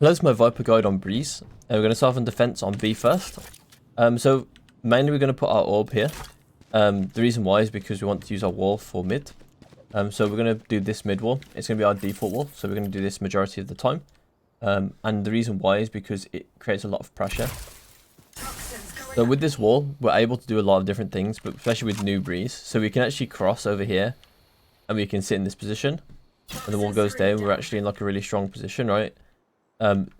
Here's my Viper guide on Breeze. We're going to start on defense on B first. So mainly we're going to put our orb here. The reason why is because we want to use our wall for mid. So we're going to do this mid wall. It's going to be our default wall. So we're going to do this majority of the time. And the reason why is because it creates a lot of pressure. So with this wall, we're able to do a lot of different things, but especially with new Breeze. So we can actually cross over here and we can sit in this position. And the wall goes down. We're actually in like a really strong position, right?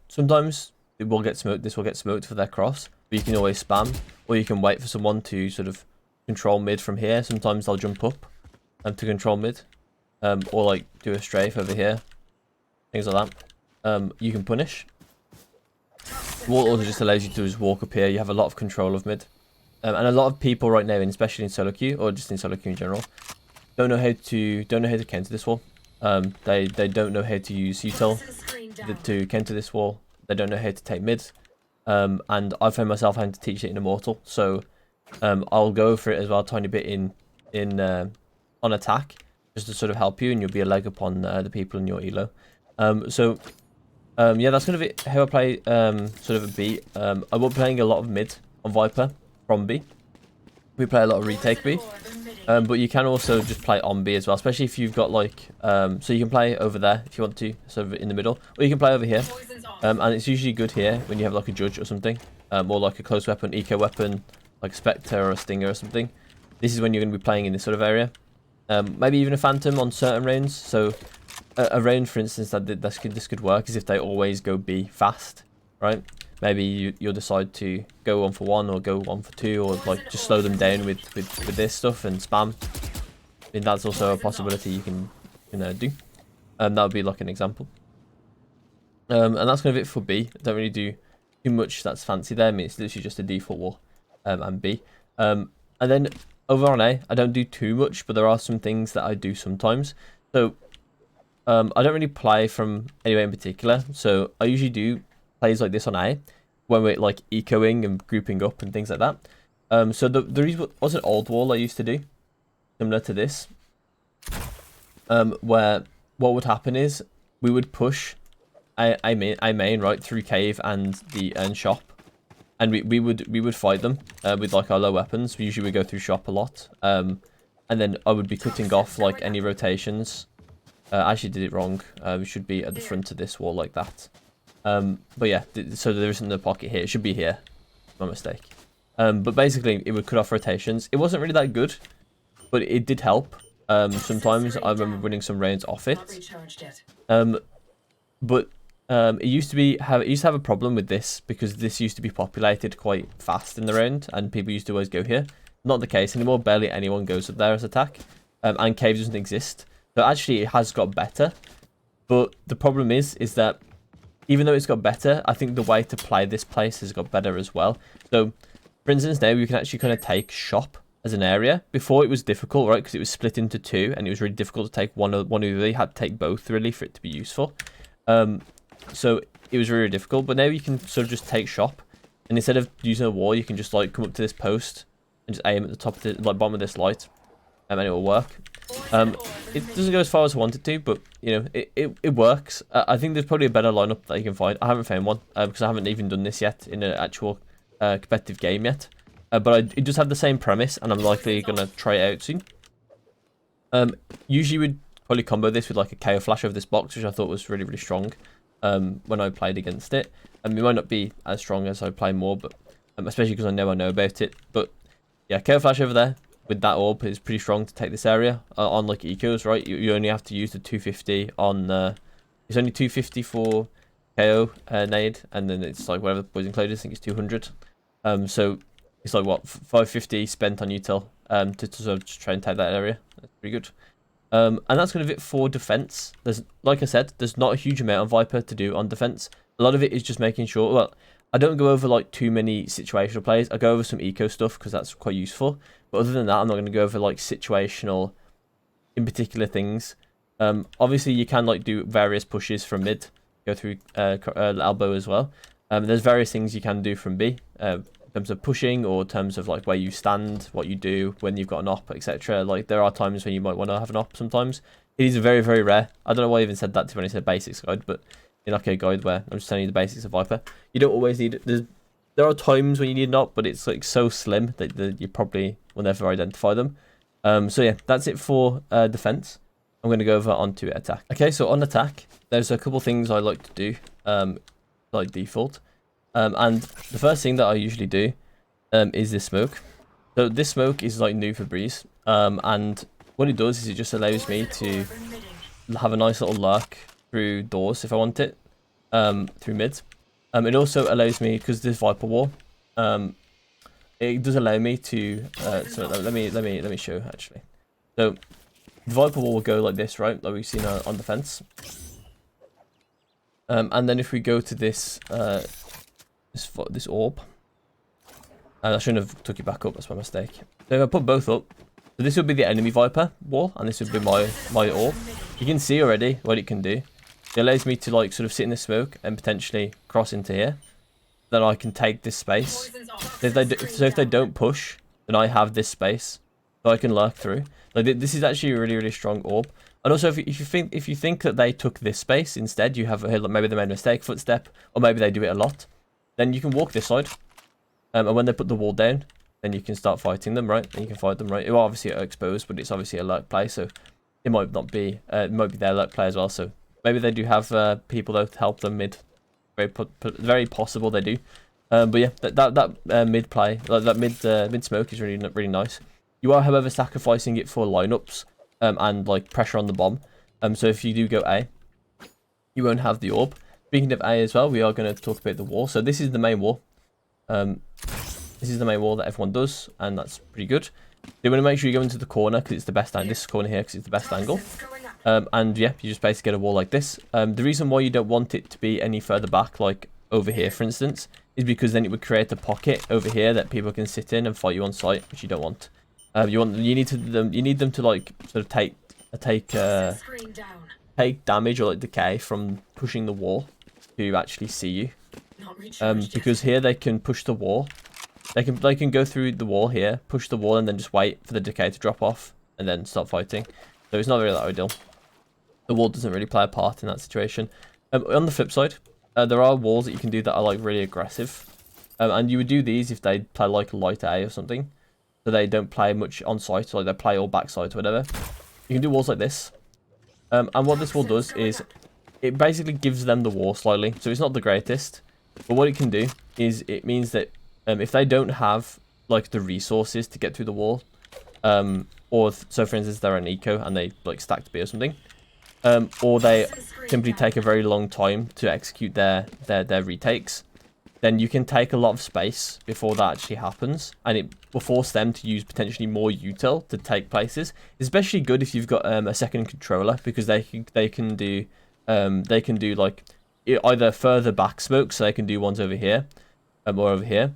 Sometimes it will get smoked. This will get smoked for their cross, but you can always spam, or you can wait for someone to sort of control mid from here. Sometimes they'll jump up to control mid, or like do a strafe over here, things like that. You can punish. Wall also just allows you to just walk up here. You have a lot of control of mid, and a lot of people right now, and especially in solo queue or just in solo queue in general, don't know how to counter this wall. They don't know how to use util to counter this wall. They don't know how to take mid, and I found myself having to teach it in Immortal. So I'll go for it as well, a tiny bit on attack, just to sort of help you, and you'll be a leg up on the people in your elo. Yeah, that's kind of it. How I play sort of a B. I will be playing a lot of mid on Viper from B. We play a lot of retake B. But you can also just play on B as well, especially if you've got like, so you can play over there if you want to, sort of in the middle, or you can play over here. And it's usually good here when you have like a judge or something, or like a close weapon, eco weapon, like a Spectre or a Stinger or something. This is when you're going to be playing in this sort of area. Maybe even a Phantom on certain rounds. So a round, for instance, this could work is if they always go B fast, right? Maybe you'll decide to go 1 for 1 or go 1 for 2, or like just slow them down with this stuff and spam. I mean, that's also a possibility you can do. That would be like an example. And that's kind of it for B. I don't really do too much that's fancy there. I mean, it's literally just a default wall and B. And then over on A, I don't do too much, but there are some things that I do sometimes. So I don't really play from anywhere in particular. So I usually do plays like this on A, when we're like ecoing and grouping up and things like that. So the reason was an old wall I used to do, similar to this, where what would happen is we would push I main right through cave and the shop, and we would fight them with like our low weapons. We usually would go through shop a lot, and then I would be cutting off like any rotations. I actually did it wrong. We should be at the front of this wall like that. But yeah, so there isn't a pocket here. It should be here. My mistake. But basically, it would cut off rotations. It wasn't really that good, but it did help. Sometimes I remember winning some rounds off it. But it used to have a problem with this, because this used to be populated quite fast in the round, and people used to always go here. Not the case anymore. Barely anyone goes up there as attack, and cave doesn't exist. So actually, it has got better. But the problem is that even though it's got better, I think the way to play this place has got better as well. So, for instance, now you can actually kind of take shop as an area. Before it was difficult, right? Because it was split into 2, and it was really difficult to take one of the other. You had to take both, really, for it to be useful. So it was really difficult. But now you can sort of just take shop, and instead of using a wall, you can just like come up to this post and just aim at the top of the bottom of this light, and it will work. It doesn't go as far as I wanted to, but you know, it works. I think there's probably a better lineup that you can find. I haven't found one because I haven't even done this yet in an actual competitive game yet. But it does have the same premise, and I'm likely gonna try it out soon. Usually we'd probably combo this with like a KO flash over this box, which I thought was really strong when I played against it. And it might not be as strong as I play more, but especially because I know about it. But yeah, KO flash over there with that orb is pretty strong to take this area on like ecos, right? You only have to use the 250 on it's only 250 for KO nade, and then it's like whatever the poison cloud is. I think it's 200. So it's like what, 550 spent on util to sort of just try and take that area. That's pretty good. And that's kind of it for defense. There's, like I said, there's not a huge amount of Viper to do on defense. A lot of it is just making sure, well, I don't go over like too many situational plays. I go over some eco stuff because that's quite useful. But other than that, I'm not going to go over like situational, in particular things. Obviously, you can like do various pushes from mid, go through elbow as well. There's various things you can do from B, in terms of pushing, or in terms of like where you stand, what you do when you've got an op, etc. Like there are times when you might want to have an op. Sometimes it is very rare. I don't know why I even said that to when I said basics guide, but in like a guide where I'm just telling you the basics of Viper. You don't always need it. There are times when you need it not, but it's like so slim that you probably will never identify them. So yeah, that's it for defense. I'm going to go over onto attack. Okay, so on attack, there's a couple things I like to do, like default. And the first thing that I usually do is this smoke. So this smoke is like new for Breeze. And what it does is it just allows me to have a nice little lurk through doors if I want it, through mid. It also allows me, because this Viper wall, it does allow me to. So let me show actually. So the Viper wall will go like this, right? Like we've seen on defense. And then if we go to this this orb, I shouldn't have took it back up. That's my mistake. So if I put both up, so this would be the enemy Viper wall, and this would be my orb. You can see already what it can do. It allows me to like sort of sit in the smoke and potentially cross into here. Then I can take this space. So if they don't push, then I have this space, so I can lurk through. Like this is actually a really strong orb. And also, if you think that they took this space instead, you have maybe they made a mistake, footstep, or maybe they do it a lot. Then you can walk this side, and when they put the wall down, then you can start fighting them, right? And you can fight them, right? It will obviously exposed, but it's obviously a lurk play, so it might not be. It might be their lurk play as well. So maybe they do have people though to help them mid. Very possible they do. But yeah, that mid play, like that mid smoke is really nice. You are, however, sacrificing it for lineups and like pressure on the bomb. So if you do go A, you won't have the orb. Speaking of A as well, we are going to talk about the wall. So this is the main wall. This is the main wall that everyone does, and that's pretty good. You want to make sure you go into the corner because it's the best angle. This corner here because it's the best angle. And yeah, you just basically get a wall like this. The reason why you don't want it to be any further back, like over here, for instance, is because then it would create a pocket over here that people can sit in and fight you on site, which you don't want. You need them to like sort of take damage or like decay from pushing the wall to actually see you. Because here they can push the wall. They can go through the wall here, push the wall, and then just wait for the decay to drop off and then start fighting. So it's not really that ideal. The wall doesn't really play a part in that situation. On the flip side, there are walls that you can do that are like really aggressive. And you would do these if they play like light A or something. So they don't play much on site, so like they play all backside or whatever. You can do walls like this. And what this wall does is it basically gives them the wall slightly. So it's not the greatest. But what it can do is it means that if they don't have like the resources to get through the wall, so for instance they're an eco and they like stacked B or something, or they simply take a very long time to execute their retakes, then you can take a lot of space before that actually happens, and it will force them to use potentially more util to take places. It's especially good if you've got a second controller, because they can do like either further back smoke, so they can do ones over here, or over here.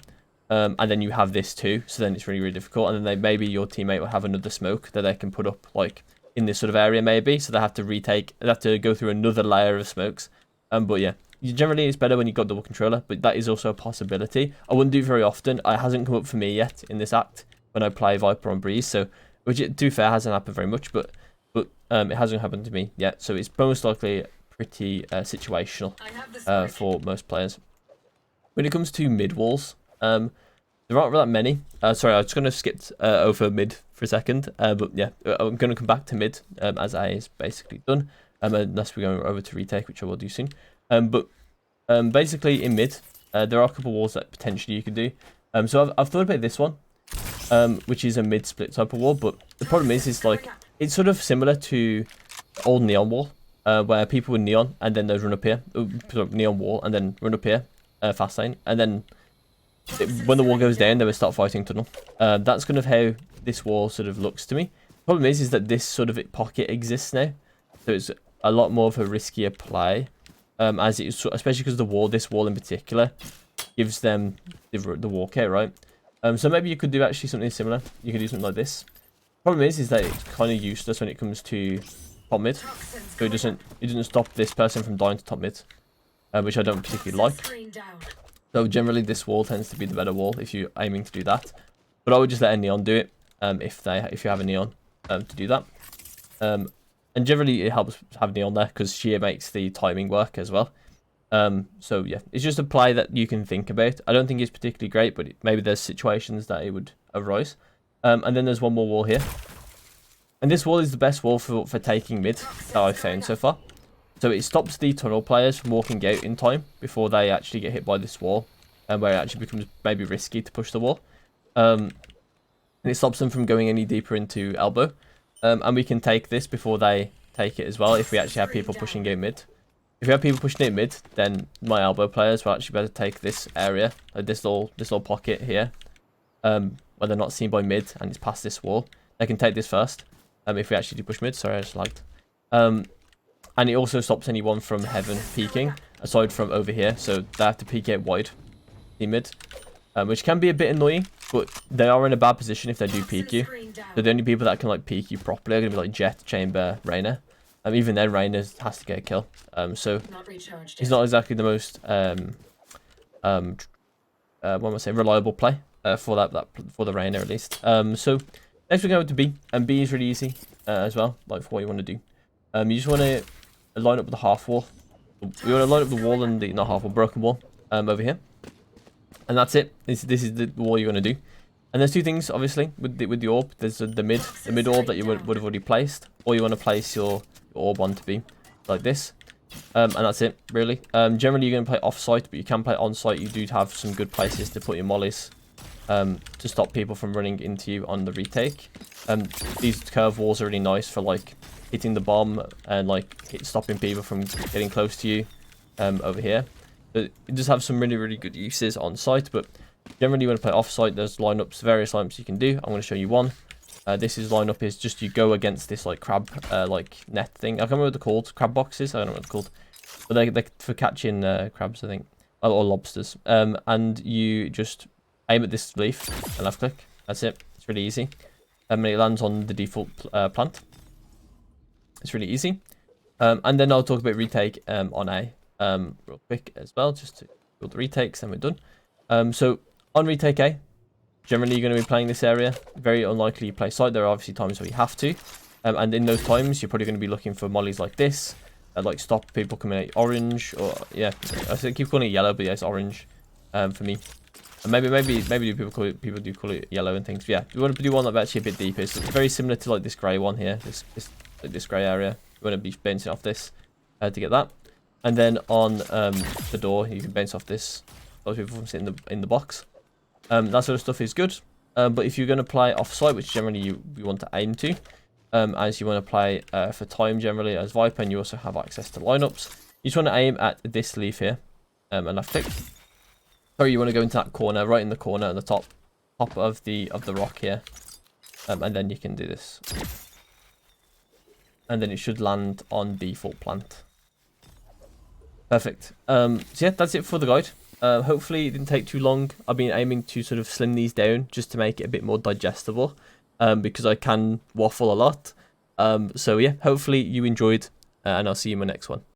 And then you have this too, so then it's really difficult. And then maybe your teammate will have another smoke that they can put up like in this sort of area maybe, so they have to go through another layer of smokes. But yeah, generally it's better when you've got double controller, but that is also a possibility. I wouldn't do it very often. It hasn't come up for me yet in this act when I play Viper on Breeze, so which to be fair hasn't happened very much, but it hasn't happened to me yet, so it's most likely pretty situational for most players. When it comes to mid walls, there aren't that many. Sorry, I was just going to skip over mid for a second. But yeah, I'm going to come back to mid as A is basically done. Unless we're going over to retake, which I will do soon. But basically in mid, there are a couple of walls that potentially you could do. So I've thought about this one, which is a mid split type of wall. But the problem is like it's sort of similar to old neon wall, where people would neon and then they'd run up here, neon wall, and then run up here, fast lane, and then when the wall goes down, they will start fighting tunnel. That's kind of how this wall sort of looks to me. The problem is that this sort of pocket exists now, so it's a lot more of a riskier play, as it's especially because this wall in particular, gives them the walkout, right? So maybe you could do actually something similar. You could do something like this. Problem is that it's kind of useless when it comes to top mid, so it doesn't stop this person from dying to top mid, which I don't particularly like. So generally this wall tends to be the better wall if you're aiming to do that. But I would just let a neon do it if you have a neon to do that. And generally it helps to have neon there because she makes the timing work as well. So yeah, it's just a play that you can think about. I don't think it's particularly great, but maybe there's situations that it would arise. And then there's one more wall here. And this wall is the best wall for taking mid that I've found so far. So it stops the tunnel players from walking out in time before they actually get hit by this wall. And where it actually becomes maybe risky to push the wall. And it stops them from going any deeper into elbow. And we can take this before they take it as well if we actually have people pushing out mid. If we have people pushing it mid, then my elbow players will actually be able to take this area, like this little pocket here, where they're not seen by mid and it's past this wall. They can take this first. If we actually do push mid, sorry, I just lagged. And it also stops anyone from heaven peeking, aside from over here. So they have to peek out wide, the mid, which can be a bit annoying, but they are in a bad position if they do peek you. So the only people that can like peek you properly are going to be like Jet, Chamber, Reyna. Even then, Reyna has to get a kill. So he's not exactly the most what am I saying, reliable play for the Reyna at least. So next we're going to B, and B is really easy as well, like for what you want to do. You just want to line up the half wall. You want to line up the wall and the not half wall, broken wall over here, and that's it. This is the wall you're going to do. And there's two things obviously with the orb. There's the mid orb that you would have already placed, or you want to place your orb on to be like this. And that's it really. Generally you're going to play off site, but you can play on site. You do have some good places to put your mollies to stop people from running into you on the retake. These curve walls are really nice for like hitting the bomb and like stopping people from getting close to you over here. But it does have some really good uses on site, but generally when you play off site, there's lineups, various lineups you can do. I'm going to show you one. This is lineup is just you go against this like crab like net thing. I can't remember what they're called. Crab boxes. I don't know what they're called, but they're for catching crabs, I think, or lobsters. And you just aim at this leaf and left click. That's it. It's really easy. And it lands on the default plant. It's really easy. And then I'll talk about retake on A real quick as well, just to build the retakes, and we're done. So on retake A, generally you're going to be playing this area. Very unlikely you play site. There are obviously times where you have to. And in those times, you're probably going to be looking for mollies like this. Like stop people coming out orange, or yeah, I keep calling it yellow, but yeah, it's orange for me. And maybe people do call it yellow and things. But yeah, we want to do one that's actually a bit deeper. It's very similar to like this grey one here. This grey area. You want to be bouncing off this to get that. And then on the door, you can bounce off this. Those people from sitting in the box. That sort of stuff is good. But if you're going to play off-site, which generally you want to aim to, as you want to play for time generally as Viper, and you also have access to lineups, you just want to aim at this leaf here, and left click. Sorry, you want to go into that corner, right in the corner at the top of the rock here, and then you can do this, and then it should land on default plant. Perfect. So yeah, that's it for the guide. Hopefully it didn't take too long. I've been aiming to sort of slim these down just to make it a bit more digestible, because I can waffle a lot. So yeah, hopefully you enjoyed, and I'll see you in my next one.